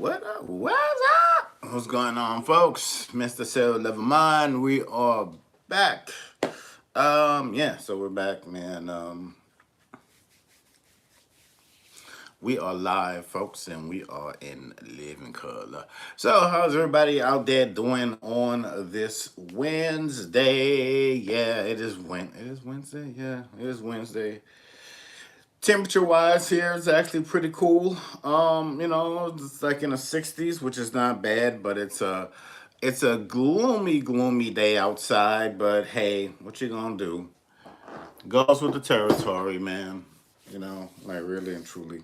What up? What's up? What's going on, folks? Mr. Sarah Levermind. We are back. Yeah, so we're back, man. We are live, folks, and we are in living color. So, how's everybody out there doing on this Wednesday? Yeah, it is Wednesday. Yeah, it is Wednesday. Temperature wise here is actually pretty cool. It's like in the 60s, which is not bad, but it's a gloomy day outside, but hey, what you gonna do? Goes with the territory, man. Like really and truly.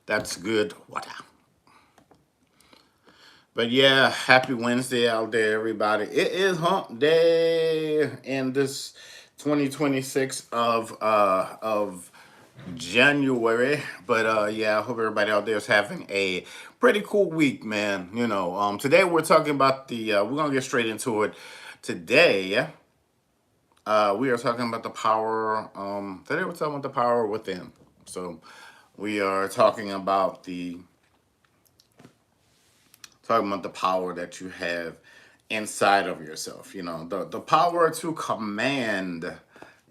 That's good. What? But yeah, happy Wednesday out there, everybody. It is hump day in this 2026 of January. But yeah, I hope everybody out there is having a pretty cool week, man. Today we're talking about we're gonna get straight into it. Today, we are talking about the power. Today we're talking about the power within. So we are talking about the power that you have inside of yourself. The power to command.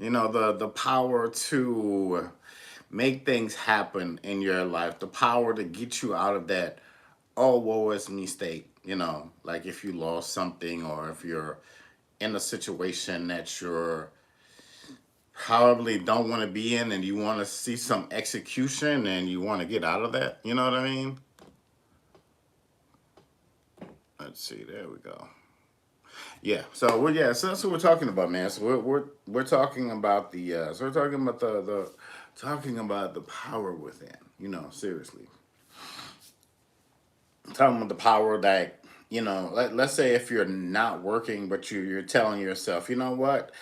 The power to make things happen in your life, the power to get you out of that oh woe is me state, like if you lost something or if you're in a situation that you're probably don't want to be in and you want to see some execution and you want to get out of that, you know what I mean? Let's see, there we go. Yeah, so that's what we're talking about, man. So we're talking about we're talking about the talking about the power within, seriously. Talking about the power that, let's say if you're not working, but you're telling yourself, you know what,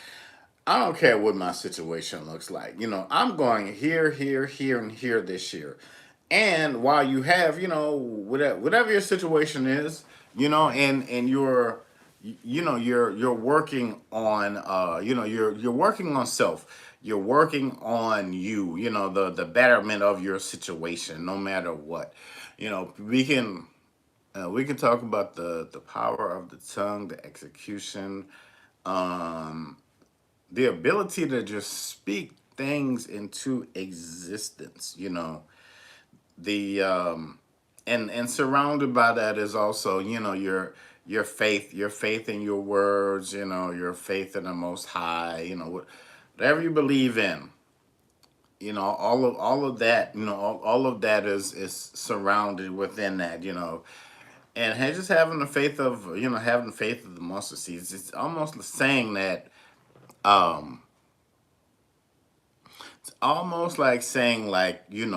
I don't care what my situation looks like. I'm going here, here, here, and here this year. And while you have, whatever your situation is, and you're working on, you're working on self. You're working on you. The betterment of your situation, no matter what. We can talk about the power of the tongue, the execution, um, the ability to just speak things into existence. The and surrounded by that is also your faith in your words. Your faith in the Most High. Whatever you believe in. All of that. All of that is surrounded within that. And just having the faith of having the faith of the mustard seeds. It's almost saying that. It's almost like saying like you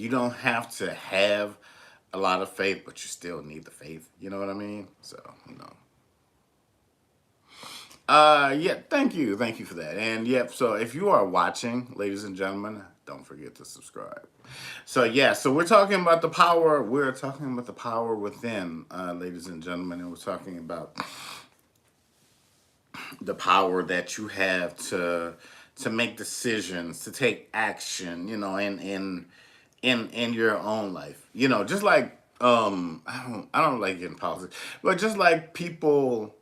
don't have to have a lot of faith, but you still need the faith. You know what I mean? So yeah. Thank you for that. And yep. So if you are watching, ladies and gentlemen, don't forget to subscribe. So yeah, so we're talking about the power. We're talking about the power within, ladies and gentlemen, and we're talking about the power that you have to make decisions, to take action, in your own life. Just like I don't like getting politics, but just like people,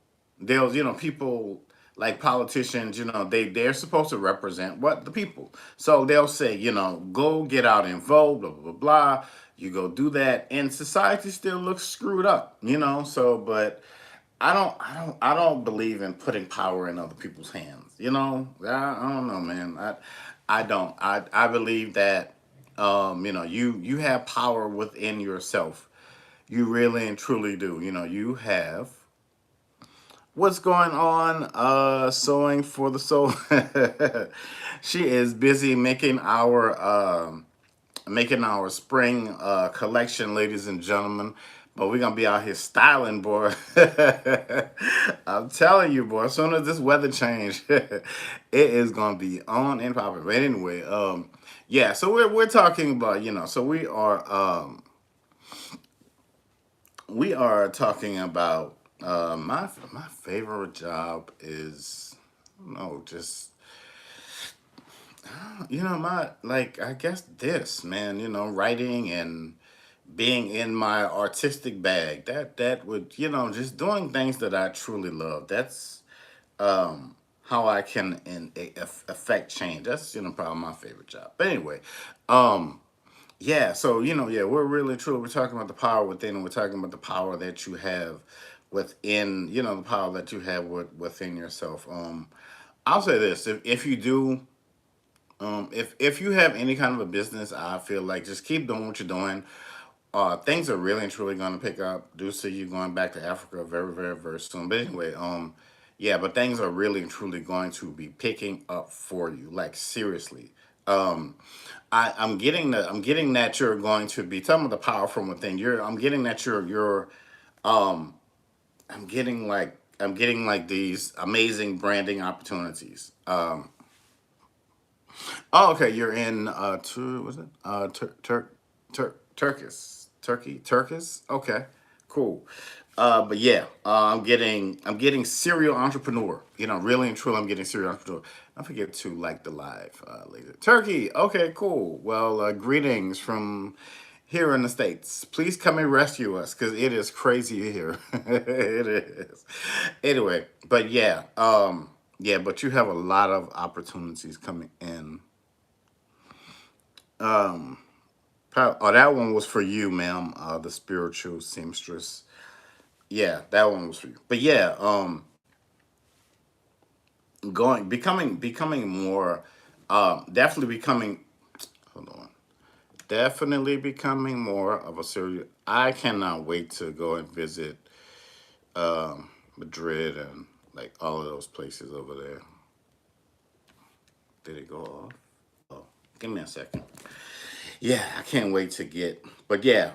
people like politicians, they're supposed to represent what the people. So they'll say, go get out and vote, blah blah blah blah. You go do that, and society still looks screwed up, So, but I don't believe in putting power in other people's hands. I don't know, man. I don't. I believe that you have power within yourself. You really and truly do. You have what's going on. Sewing for the soul. She is busy making our spring collection, ladies and gentlemen. But we're gonna be out here styling, boy. I'm telling you, boy. As soon as this weather change, it is gonna be on and popping. But anyway, yeah. So we're talking about, So we are talking about My favorite job is, no, just my, like, I guess this, man, writing and being in my artistic bag. That would, just doing things that I truly love. That's how I can affect change. That's, probably my favorite job. But anyway, um yeah, so yeah, we're really truly, we're talking about the power within, and we're talking about the power that you have within, the power that you have within yourself. I'll say this: if you do, if you have any kind of a business, I feel like just keep doing what you're doing. Things are really and truly going to pick up. Do see you going back to Africa very, very, very soon. But anyway, yeah, but things are really and truly going to be picking up for you. Like, seriously. Um, I'm getting that you're going to be talking about the power from within. I'm getting that um I'm getting like these amazing branding opportunities. Oh, okay, you're in was it Turkish? Okay, cool. But yeah, I'm getting serial entrepreneur. Really and truly, I'm getting serial entrepreneur. Don't forget to like the live later. Turkey. Okay, cool. Well, greetings from here in the States. Please come and rescue us because it is crazy here. It is. Anyway, but yeah, yeah, but you have a lot of opportunities coming in. Um, oh, that one was for you, ma'am. The spiritual seamstress. Yeah, that one was for you. But yeah, becoming more, definitely becoming. Hold on. Definitely becoming more of a serious. I cannot wait to go and visit Madrid and like all of those places over there. Did it go off? Oh, give me a second. Yeah, I can't wait to get. But yeah,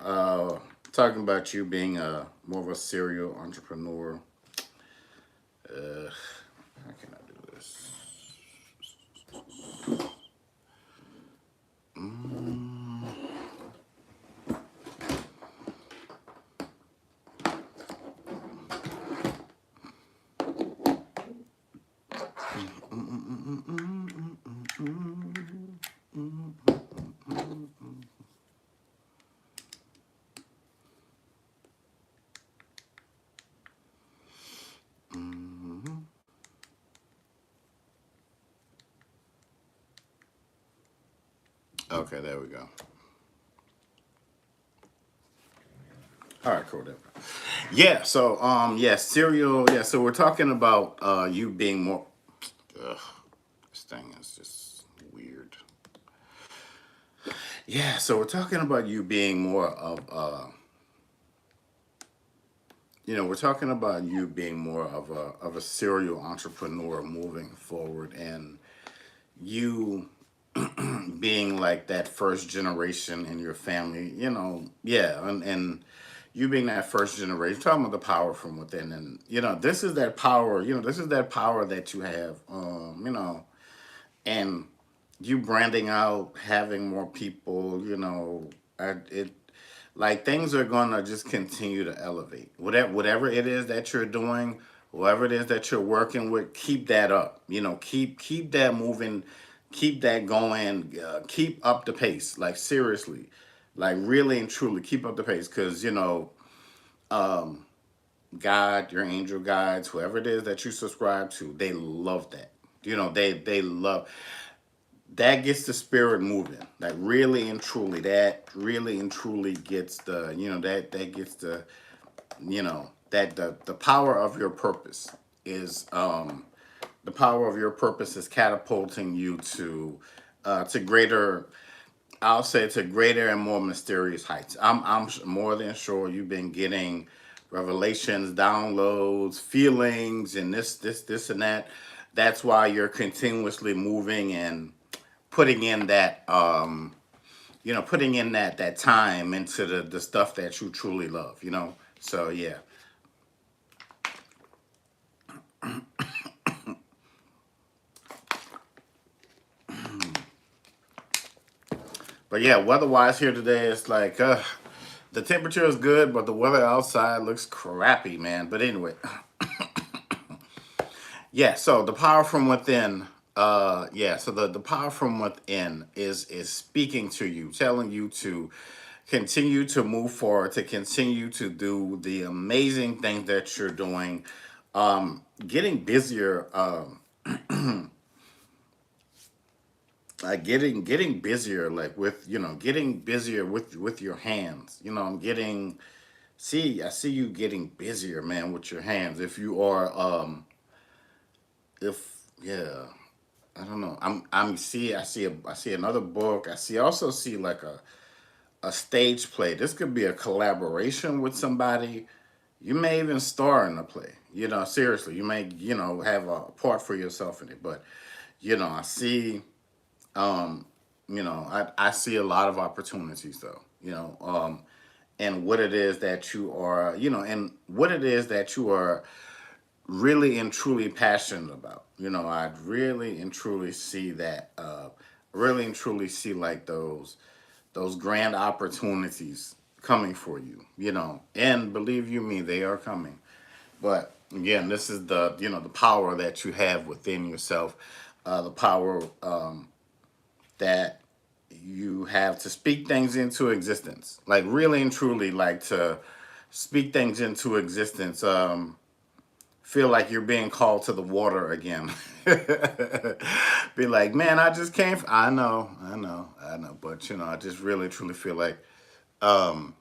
talking about you being a more of a serial entrepreneur. How can I do this? Okay, there we go. All right, cool. There we go. Yeah. So, yeah, serial. Yeah. So we're talking about you being more. Ugh, this thing is just weird. Yeah. So we're talking about you being more of we're talking about you being more of a serial entrepreneur moving forward, and you being like that first generation in your family, yeah, and you being that first generation, talking about the power from within, and this is that power, this is that power that you have, and you branding out, having more people, it like things are gonna just continue to elevate. Whatever it is that you're doing, whoever it is that you're working with, keep that up. Keep that moving, keep that going, keep up the pace. Like, seriously, like, really and truly keep up the pace, because God, your angel guides, whoever it is that you subscribe to, they love that. They love that, gets the spirit moving. Like, really and truly, that really and truly gets the that gets that the power of your purpose is the power of your purpose is catapulting you to greater, I'll say, to greater and more mysterious heights. I'm more than sure you've been getting revelations, downloads, feelings, and this and that. That's why you're continuously moving and putting in that putting in that time into the stuff that you truly love. So yeah. But yeah, weather-wise here today, it's like The temperature is good, but the weather outside looks crappy, man. But anyway, yeah. So the power from within. Yeah. So the power from within is speaking to you, telling you to continue to move forward, to continue to do the amazing things that you're doing. Getting busier. Getting busier, like with getting busier with your hands. I'm getting. See, I see you getting busier, man, with your hands. If you are, if yeah, I don't know. I see another book. Also see like a stage play. This could be a collaboration with somebody. You may even star in the play. Seriously, you may have a part for yourself in it. But I see, um, I see a lot of opportunities though. And what it is that you are, and what it is that you are really and truly passionate about. I really and truly see that. Really and truly see like those grand opportunities coming for you. And believe you me, they are coming. But again, this is the power that you have within yourself, the power that you have to speak things into existence, like really and truly, like to speak things into existence. Feel like you're being called to the water again. Be like, man, I just came. I know, but I just really truly feel like, um,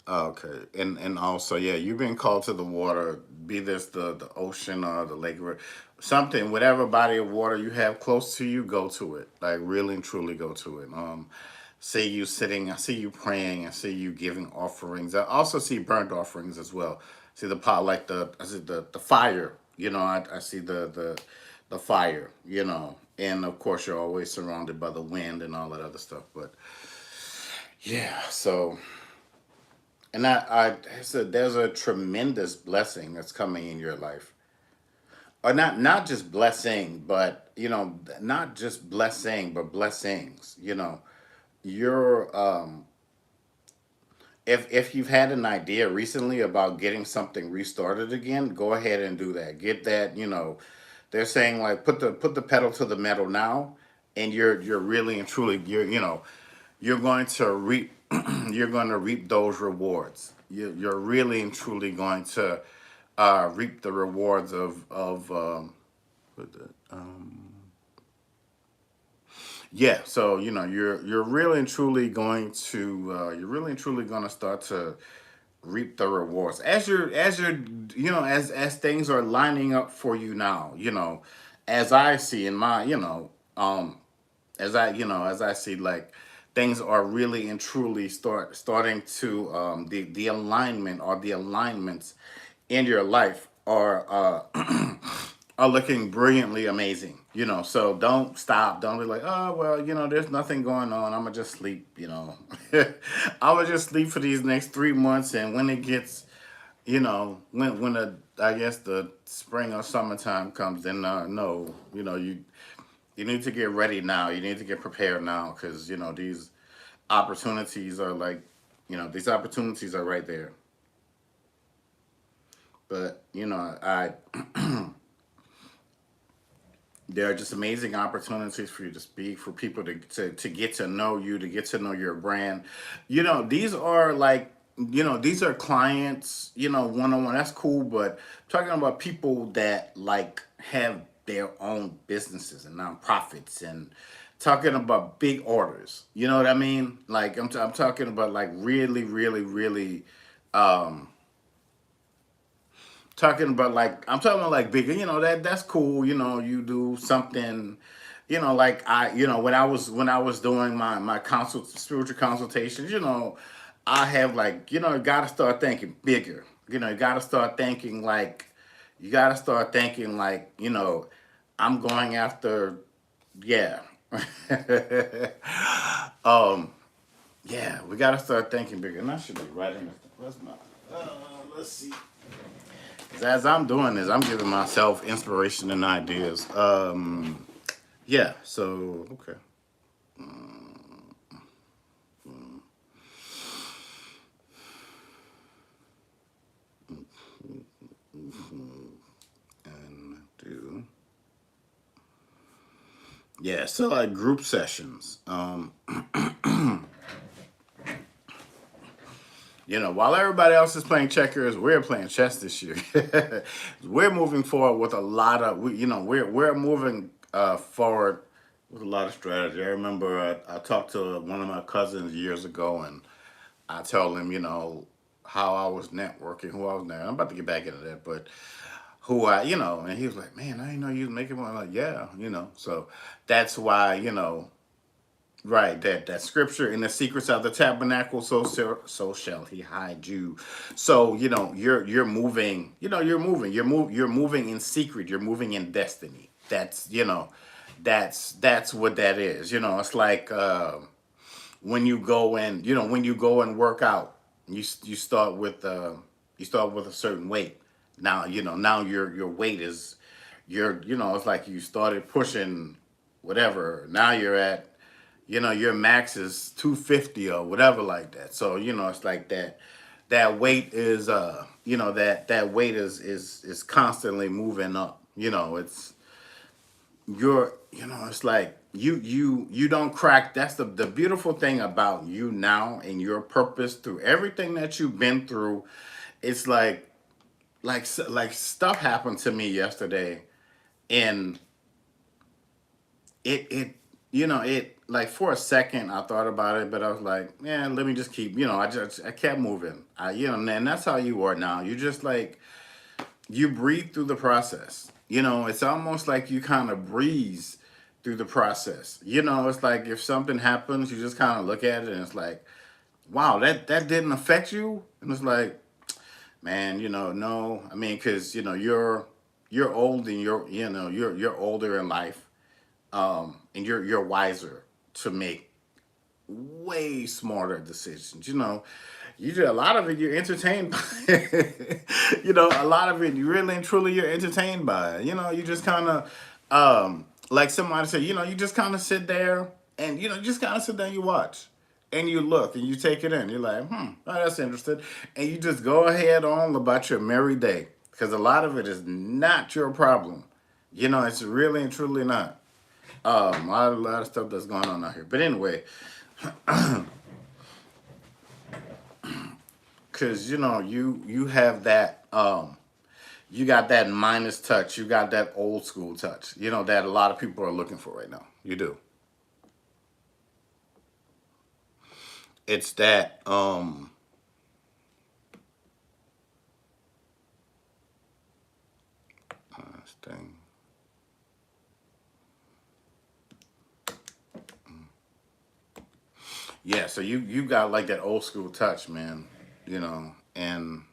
okay, and also, yeah, you've been called to the water. Be this the ocean or the lake, or something, whatever body of water you have close to you, go to it. Like really and truly go to it. See you sitting. I see you praying. I see you giving offerings. I also see burnt offerings as well. See the pot, like I see the fire. I see the fire. And of course you're always surrounded by the wind and all that other stuff. But yeah, so. And there's a tremendous blessing that's coming in your life, or not just blessing, but not just blessing, but blessings. You're if you've had an idea recently about getting something restarted again, go ahead and do that. Get that. They're saying like put the pedal to the metal now, and you're really and truly you're going to reap you're going to reap those rewards. You're really and truly going to reap the rewards of what the- yeah. So you're really and truly going to start to reap the rewards as you're as things are lining up for you now. As I see in my as I see like things are really and truly starting to the alignment or the alignments in your life are looking brilliantly amazing. So don't stop. Don't be like, oh well, there's nothing going on. I'm gonna just sleep. I'm gonna just sleep for these next 3 months, and when it gets, when the I guess the spring or summertime comes, then no, you need to get ready now. You need to get prepared now because these opportunities are like, these opportunities are right there. But I there are just amazing opportunities for you to speak, for people to get to know you, to get to know your brand. These are like, these are clients, one on one. That's cool, but talking about people that like have their own businesses and nonprofits and talking about big orders. You know what I mean? Like I'm talking about like really, really, really. Um, Talking about like I'm talking about like bigger, that's cool, you do something, like when I was doing my spiritual consultations, I have like, you gotta start thinking bigger. You gotta start thinking like I'm going after, yeah. um yeah, we gotta start thinking bigger. And I should be writing this. Where's my let's see. As I'm doing this, I'm giving myself inspiration and ideas. Yeah. So okay. And do yeah. So like group sessions. While everybody else is playing checkers, we're playing chess this year. We're moving forward with a lot of, we're moving forward with a lot of strategy. I remember I talked to one of my cousins years ago, and I told him, how I was networking, who I was networking. I'm about to get back into that, but and he was like, man, I didn't know you was making money. I'm like, yeah, so that's why, right, that scripture in the secrets of the tabernacle, so shall he hide you. So you're moving. You're moving in secret. You're moving in destiny. That's what that is. It's like when you go and work out. You start with a certain weight. Now your weight is it's like you started pushing whatever. Now you're at your max is 250 or whatever like that. So it's like that weight is that weight is constantly moving up. It's it's like you don't crack. That's the beautiful thing about you now and your purpose through everything that you've been through. It's like stuff happened to me yesterday, and it like for a second I thought about it, but I was like, yeah, let me just keep, I kept moving. And that's how you are now. You just like you breathe through the process. It's almost like you kind of breeze through the process. It's like if something happens, you just kind of look at it and it's like, wow, that didn't affect you. And it's like, man, no, I mean, because you're old and you're older in life, and you're wiser to make way smarter decisions. You do a lot of it. You're entertained by. A lot of it. You really and truly you're entertained by. You just kind of, like somebody said. You just kind of sit there and you just kind of sit there and you watch. And you look and you take it in. You're like, oh, that's interesting. And you just go ahead on about your merry day. Because a lot of it is not your problem. It's really and truly not. A lot of stuff that's going on out here. But anyway, because you have that you got that minus touch, you got that old school touch, that a lot of people are looking for right now. You do. It's that thing. Yeah, so you got like that old school touch, man. And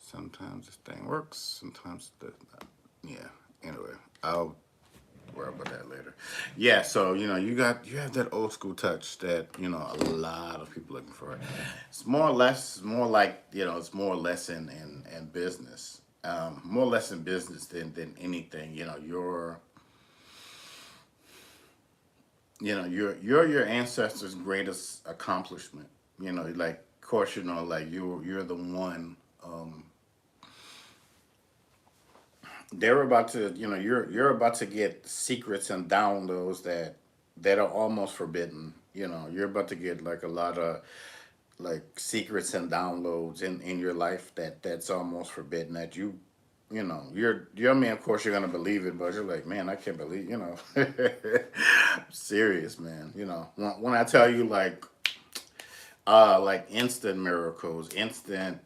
sometimes this thing works, sometimes it does not. Yeah. Anyway, I'll worry about that later. Yeah, so you have that old school touch that a lot of people looking for. It's more or less more like it's more or less in business, more or less in business than anything. You're your ancestors' greatest accomplishment. Like of course like you're the one. They're about to you're about to get secrets and downloads that are almost forbidden. You're about to get like a lot of like secrets and downloads in your life that's almost forbidden, that you're I mean, of course you're gonna believe it, but you're like, man, I can't believe serious, man. When I tell you like instant miracles, instant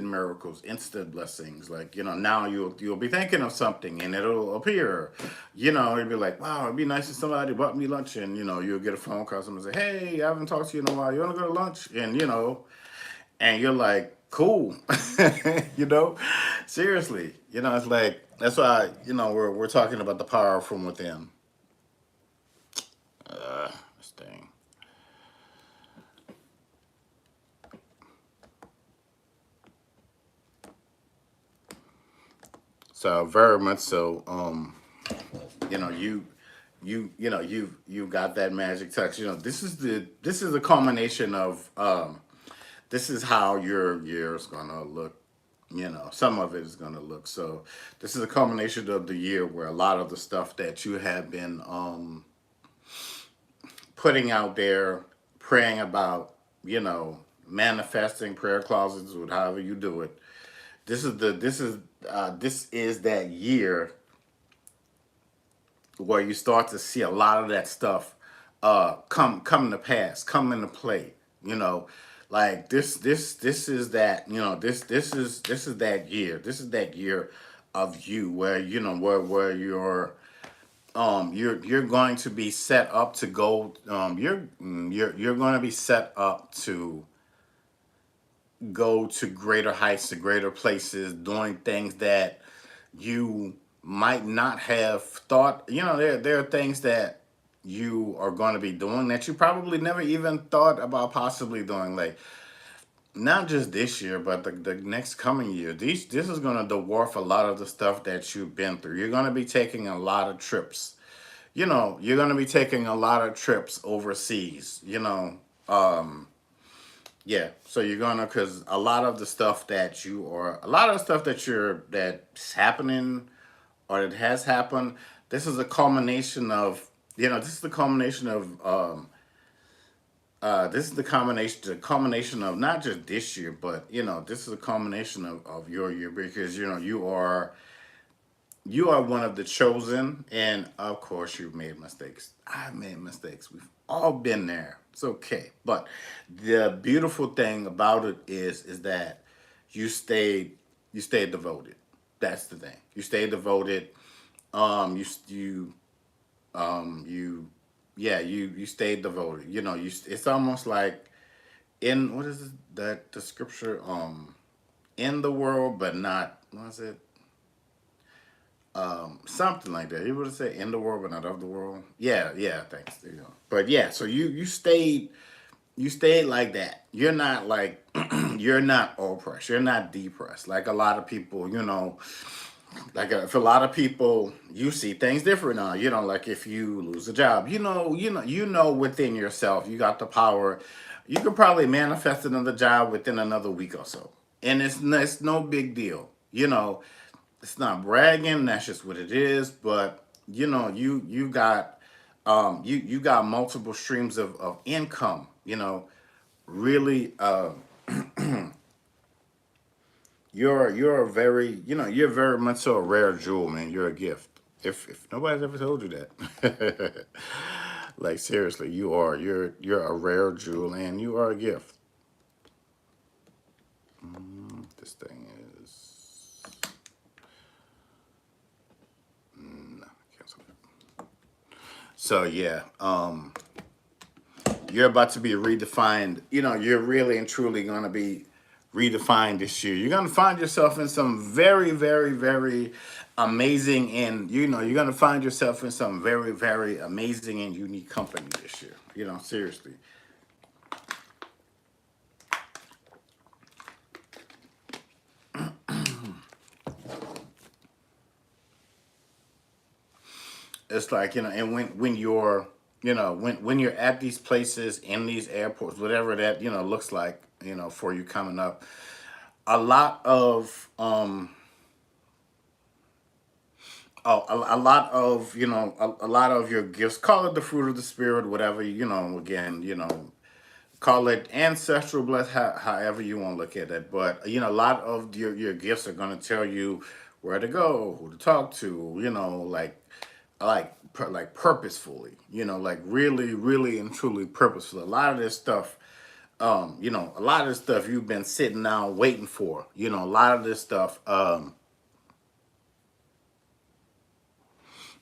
miracles, instant blessings. Like now you'll be thinking of something and it'll appear. You'll be like, wow, it'd be nice if somebody bought me lunch, and you'll get a phone call. Someone say, hey, I haven't talked to you in a while. You want to go to lunch? And you're like, cool. you know, seriously. It's like that's why we're talking about the power from within. This thing. So very much so. You know, you got that magic touch. You know, this is a culmination of this is how your year is gonna look. You know, some of it is gonna look. So this is a culmination of the year where a lot of the stuff that you have been putting out there, praying about, you know, manifesting prayer closets or however you do it. This is that year where you start to see a lot of that stuff come to pass, come into play. You know, like this is that, you know, this is that year. This is that year of you where, you know, where you're going to be set up to go you're going to be set up to go to greater heights, to greater places, doing things that you might not have thought. You know, there are things that you are going to be doing that you probably never even thought about possibly doing. Like not just this year, but the next coming year. This is going to dwarf a lot of the stuff that you've been through. You're going to be taking a lot of trips. You know, you're going to be taking a lot of trips overseas. You know, yeah, so you're gonna, because a lot of the stuff that that's happening or that has happened. This is a culmination of, you know, this is the culmination of, this is the culmination of not just this year, but you know, this is a culmination of your year because you know you are one of the chosen, and of course, you've made mistakes. I've made mistakes. We've all been there. It's okay. But the beautiful thing about it is that you stayed you stayed devoted. That's the thing. You stayed devoted. You you yeah, you stayed devoted. You know, it's almost like in what is it, that the scripture in the world but not, what is it, something like that. You would say in the world but not of the world. Yeah, yeah, thanks. There you go. But yeah, so you stayed like that. You're not like you're not oppressed. You're not depressed. Like a lot of people, you know, like for a lot of people, you see things different now. You know, like if you lose a job, you know within yourself, you got the power. You could probably manifest another job within another week or so, and it's no big deal. You know, it's not bragging. That's just what it is. But you know, you got you got multiple streams of income. You know, really, you're a very, you know, you're very much so a rare jewel, man. You're a gift. If nobody's ever told you that, like seriously, you're a rare jewel and you are a gift. This thing is no, cancel it. So yeah, you're about to be redefined. You know, you're really and truly gonna be redefined this year. You're gonna find yourself in some very, very, very amazing, and you know, you're gonna find yourself in some very, very amazing and unique company this year. You know, seriously. It's like, you know, and when you're, you know, when you're at these places in these airports, whatever that, you know, looks like, you know, for you coming up, a lot of a lot of, you know, a lot of your gifts, call it the fruit of the spirit, whatever, you know, again, you know, call it ancestral bless, however you want to look at it. But you know, a lot of your gifts are going to tell you where to go, who to talk to, you know, like purposefully, you know, like really, really and truly purposeful. A lot of this stuff, you know, a lot of this stuff you've been sitting down waiting for. You know, a lot of this stuff,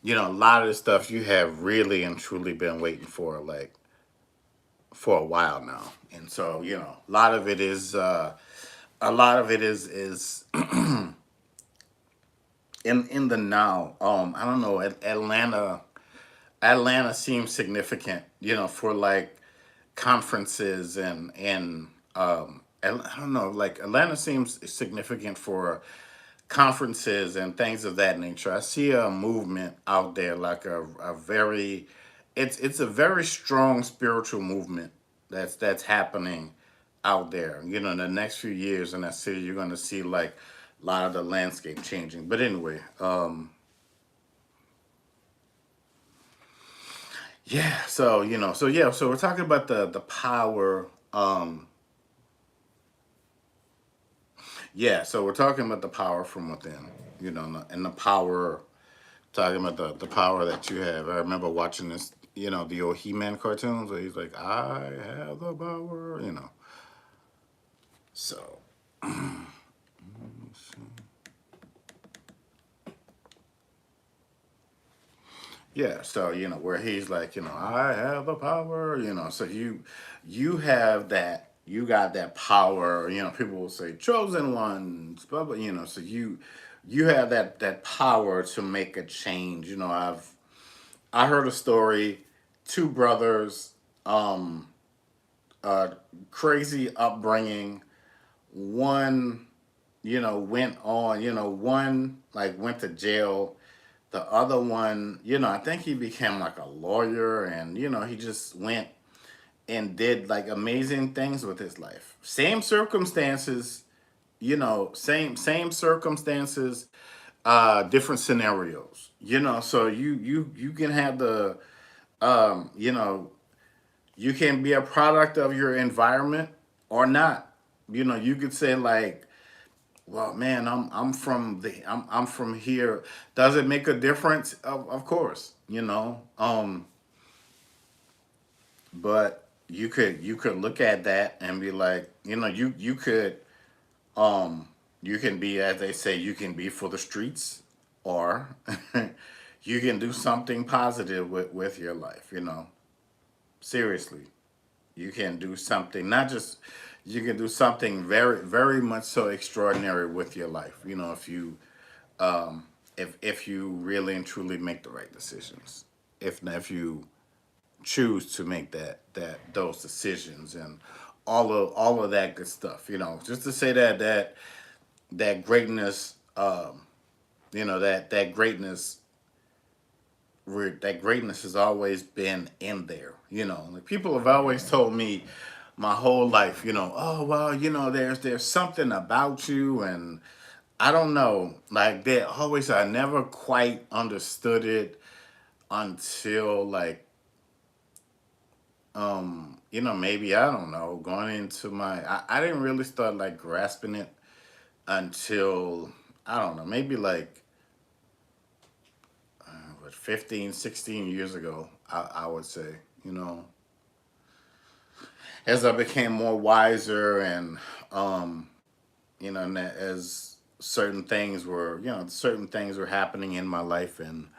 you know, a lot of this stuff you have really and truly been waiting for, like for a while now. And so, you know, a lot of it is in the now. I don't know. Atlanta seems significant, you know, for like conferences and I don't know, like Atlanta seems significant for conferences and things of that nature. I see a movement out there, like a very, it's a very strong spiritual movement that's happening out there. You know, in the next few years in that city, you're going to see like a lot of the landscape changing. But anyway, yeah. So so we're talking about the power. Yeah, so we're talking about the power from within. You know, and the power, talking about the power that you have. I remember watching this, the old He-Man cartoons where he's like, "I have the power," you know. So yeah, so where he's like, "I have the power," So you have that. You got that power. People will say chosen ones, blah blah. So you have that power to make a change. I heard a story, two brothers, um, crazy upbringing. One, went on, one like went to jail. The other one, I think he became like a lawyer and, he just went and did like amazing things with his life. Same circumstances, same circumstances, different scenarios, so you can have the um, you know, you can be a product of your environment or not. You could say like, well, man, I'm from here. Does it make a difference? Of course, but you could look at that and be like, you could you can be, as they say, you can be for the streets, or you can do something positive with your life. Seriously, you can do something, not just, you can do something very very much so extraordinary with your life, if you really and truly make the right decisions, if you choose to make those decisions, and all of that good stuff, just to say that greatness, that greatness, that greatness has always been in there. Like people have always told me my whole life, oh well, there's something about you, and I don't know, like they always, I never quite understood it until like, maybe, I don't know, going into I didn't really start like grasping it until, I don't know, maybe like what, 15, 16 years ago, I would say, as I became more wiser, and and as certain things were happening in my life, and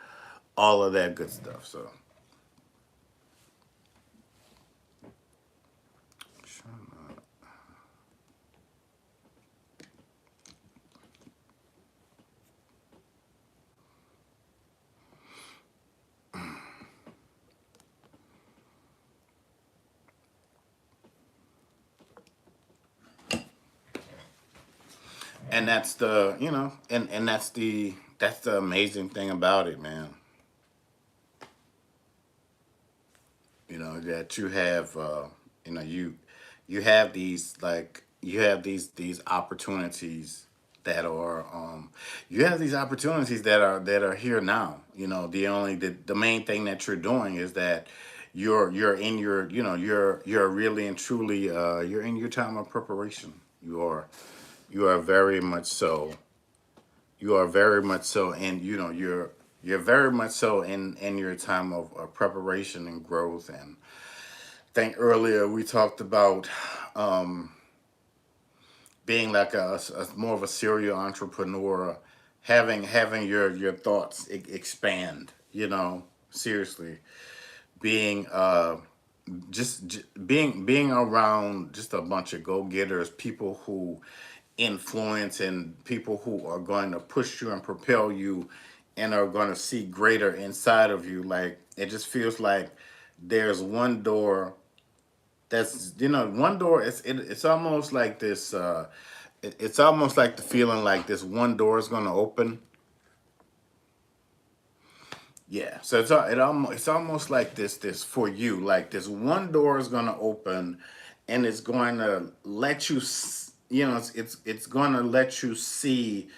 all of that good stuff. So, and that's the, and that's the amazing thing about it, man. That you have, you know you have these, like, you have these opportunities that are, you have these opportunities that are here now. The main thing that you're doing is that you're in your, you're really and truly, you're in your time of preparation. You are very much so, and you're very much so in your time of preparation and growth. And I think earlier we talked about, um, being like more of a serial entrepreneur, having your thoughts expand. Seriously, being being around just a bunch of go getters, people who influence, and people who are going to push you and propel you, and are going to see greater inside of you. Like, it just feels like there's one door, that's, one door. It's almost like this. it's almost like the feeling like this one door is going to open. Yeah, so it's almost like this for you, like this one door is going to open, and it's going to let you you know it's going to let you see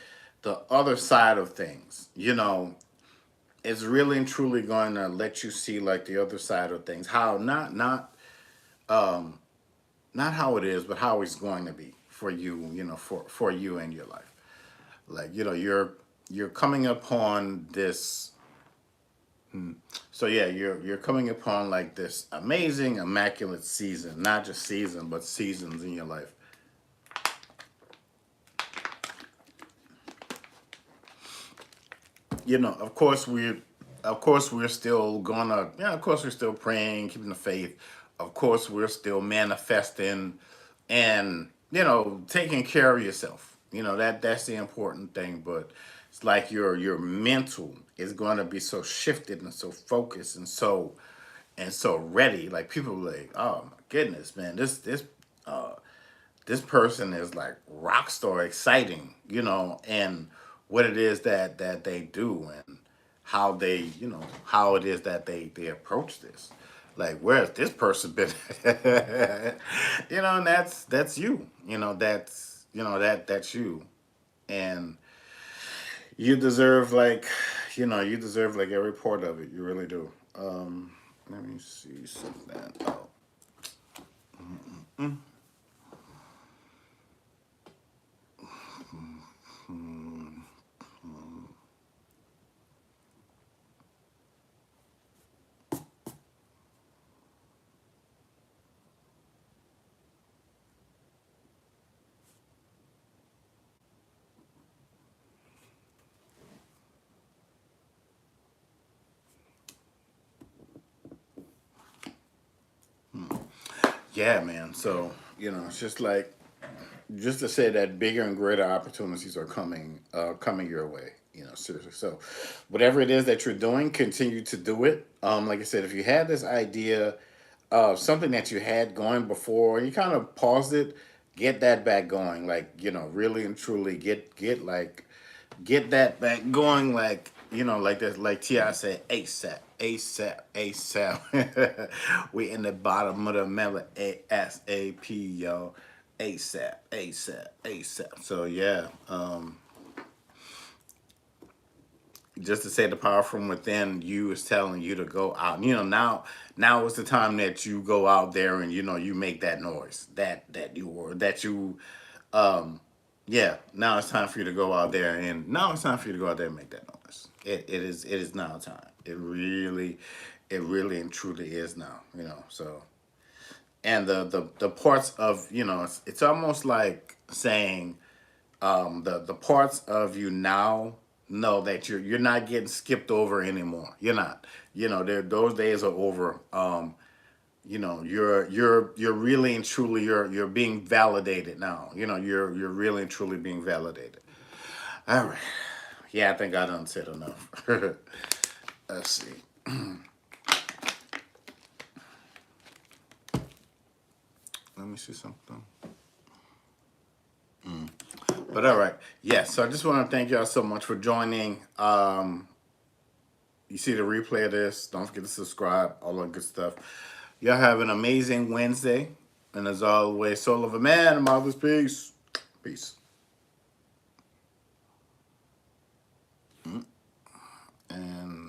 the other side of things. It's really and truly going to let you see like the other side of things, how not how it is, but how it's going to be for you, for you in your life. Like, you're coming upon this. So yeah, you're coming upon like this amazing, immaculate season, not just season, but seasons in your life. Of course we're still gonna, yeah, of course we're still praying, keeping the faith. Of course we're still manifesting, and taking care of yourself. That's the important thing. But it's like your mental is going to be so shifted and so focused and so ready. Like, people are like, oh my goodness, man, this person is like rock star exciting, and what it is that they do, and how it is that they approach this. Like, where's this person been? And that's you. That's you, and you deserve like you deserve like every part of it. You really do. Let me see something. Oh. Yeah, man. So, it's just like, just to say that bigger and greater opportunities are coming your way. Seriously. So, whatever it is that you're doing, continue to do it. Like I said, if you had this idea of something that you had going before, you kind of paused it, get that back going. Like, really and truly get that back going. Like, like this, like Ti said, ASAP, ASAP, ASAP. We in the bottom of the melon, ASAP, yo. ASAP, ASAP, ASAP. So yeah, just to say, the power from within you is telling you to go out. Now is the time that you go out there and you make that noise that you yeah. Now it's time for you to go out there, and now it's time for you to go out there and make that noise. It is now time. It really and truly is now. So, and the parts of, it's almost like saying, the parts of you now know that you're not getting skipped over anymore. You're not. Those days are over. You're really and truly, you're being validated now. You're really and truly being validated. All right. Yeah, I think I done said enough. Let's see. Let me see something. But all right. Yeah, so I just want to thank y'all so much for joining. You see the replay of this. Don't forget to subscribe, all that good stuff. Y'all have an amazing Wednesday. And as always, soul of a man, mother's peace. Peace. And